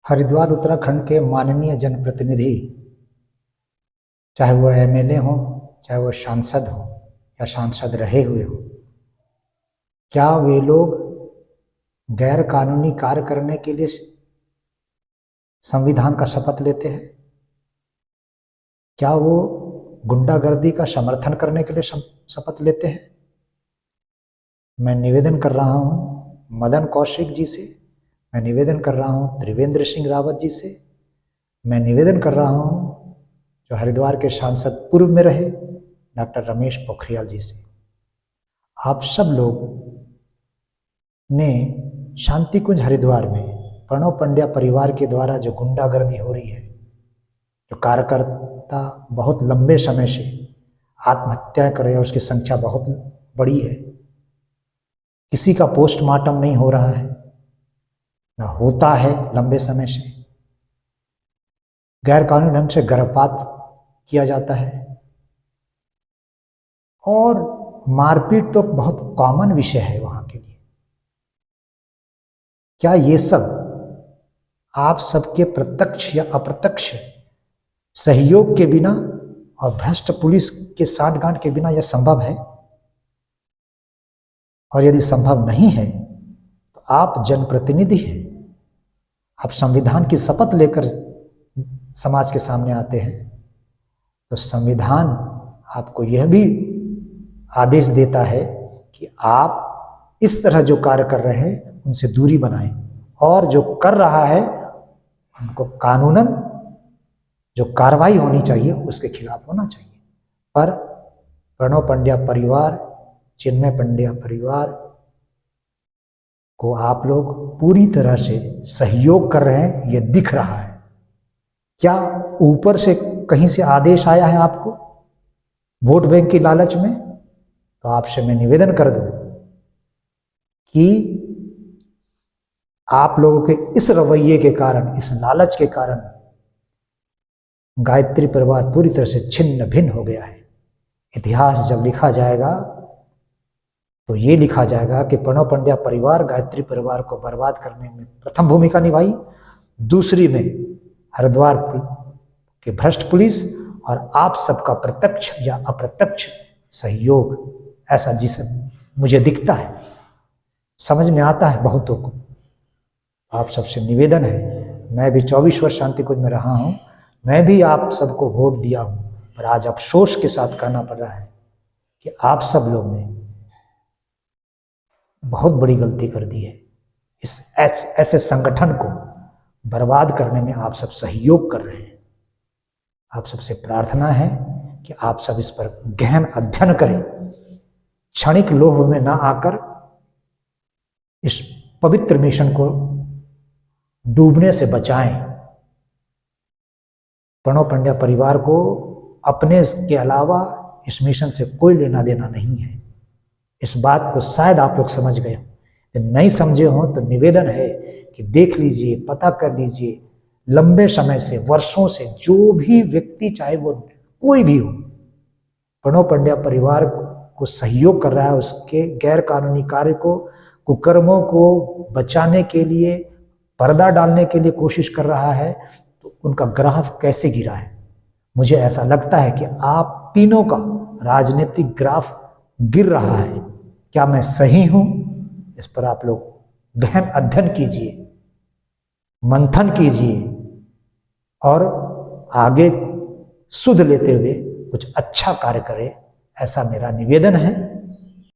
हरिद्वार उत्तराखंड के माननीय जनप्रतिनिधि, चाहे वो एमएलए हो, चाहे वो सांसद हो या सांसद रहे हुए हो, क्या वे लोग गैर कानूनी कार्य करने के लिए संविधान का शपथ लेते हैं? क्या वो गुंडागर्दी का समर्थन करने के लिए शपथ लेते हैं? मैं निवेदन कर रहा हूं मदन कौशिक जी से, मैं निवेदन कर रहा हूं त्रिवेंद्र सिंह रावत जी से, मैं निवेदन कर रहा हूं जो हरिद्वार के सांसद पूर्व में रहे डॉक्टर रमेश पोखरियाल जी से। आप सब लोग ने शांति कुंज हरिद्वार में प्रणव पंड्या परिवार के द्वारा जो गुंडागर्दी हो रही है, जो कार्यकर्ता बहुत लंबे समय से आत्महत्या कर रहे हैं, उसकी संख्या बहुत बड़ी है, किसी का पोस्टमार्टम नहीं हो रहा है, न होता है लंबे समय से, गैर कानूनी ढंग से गर्भपात किया जाता है और मारपीट तो बहुत कॉमन विषय है वहां के लिए। क्या ये सब आप सबके प्रत्यक्ष या अप्रत्यक्ष सहयोग के बिना और भ्रष्ट पुलिस के सांठगांठ के बिना यह संभव है? और यदि संभव नहीं है तो आप जनप्रतिनिधि हैं, आप संविधान की शपथ लेकर समाज के सामने आते हैं, तो संविधान आपको यह भी आदेश देता है कि आप इस तरह जो कार्य कर रहे हैं उनसे दूरी बनाएं, और जो कर रहा है उनको कानूनन जो कार्रवाई होनी चाहिए उसके खिलाफ होना चाहिए। पर प्रणव पंड्या परिवार, चिन्मय पंड्या परिवार को आप लोग पूरी तरह से सहयोग कर रहे हैं, ये दिख रहा है। क्या ऊपर से कहीं से आदेश आया है आपको वोट बैंक की लालच में? तो आपसे मैं निवेदन कर दूं कि आप लोगों के इस रवैये के कारण, इस लालच के कारण गायत्री परिवार पूरी तरह से छिन्न भिन्न हो गया है। इतिहास जब लिखा जाएगा तो ये लिखा जाएगा कि प्रणव पंड्या परिवार गायत्री परिवार को बर्बाद करने में प्रथम भूमिका निभाई, दूसरी में हरिद्वार के भ्रष्ट पुलिस और आप सबका प्रत्यक्ष या अप्रत्यक्ष सहयोग, ऐसा जिसे मुझे दिखता है, समझ में आता है बहुतों को। आप सबसे निवेदन है, मैं भी 24 वर्ष शांति कुंज में रहा हूं, मैं भी आप सबको वोट दिया हूं, पर आज अफसोस के साथ कहना पड़ रहा है कि आप सब लोग ने बहुत बड़ी गलती कर दी है। इस ऐसे संगठन को बर्बाद करने में आप सब सहयोग कर रहे हैं। आप सबसे प्रार्थना है कि आप सब इस पर गहन अध्ययन करें, क्षणिक लोभ में ना आकर इस पवित्र मिशन को डूबने से बचाएं। प्रणव पंड्या परिवार को अपने के अलावा इस मिशन से कोई लेना देना नहीं है। इस बात को शायद आप लोग समझ गए हो, नहीं समझे हो तो निवेदन है कि देख लीजिए, पता कर लीजिए। लंबे समय से, वर्षों से जो भी व्यक्ति, चाहे वो कोई भी हो, प्रणव पंड्या परिवार को सहयोग कर रहा है, उसके गैर कानूनी कार्य को, कुकर्मों को बचाने के लिए, पर्दा डालने के लिए कोशिश कर रहा है, तो उनका ग्राफ कैसे गिरा है? मुझे ऐसा लगता है कि आप तीनों का राजनीतिक ग्राफ गिर रहा है। क्या मैं सही हूं? इस पर आप लोग गहन अध्ययन कीजिए, मंथन कीजिए और आगे सुध लेते हुए कुछ अच्छा कार्य करें, ऐसा मेरा निवेदन है।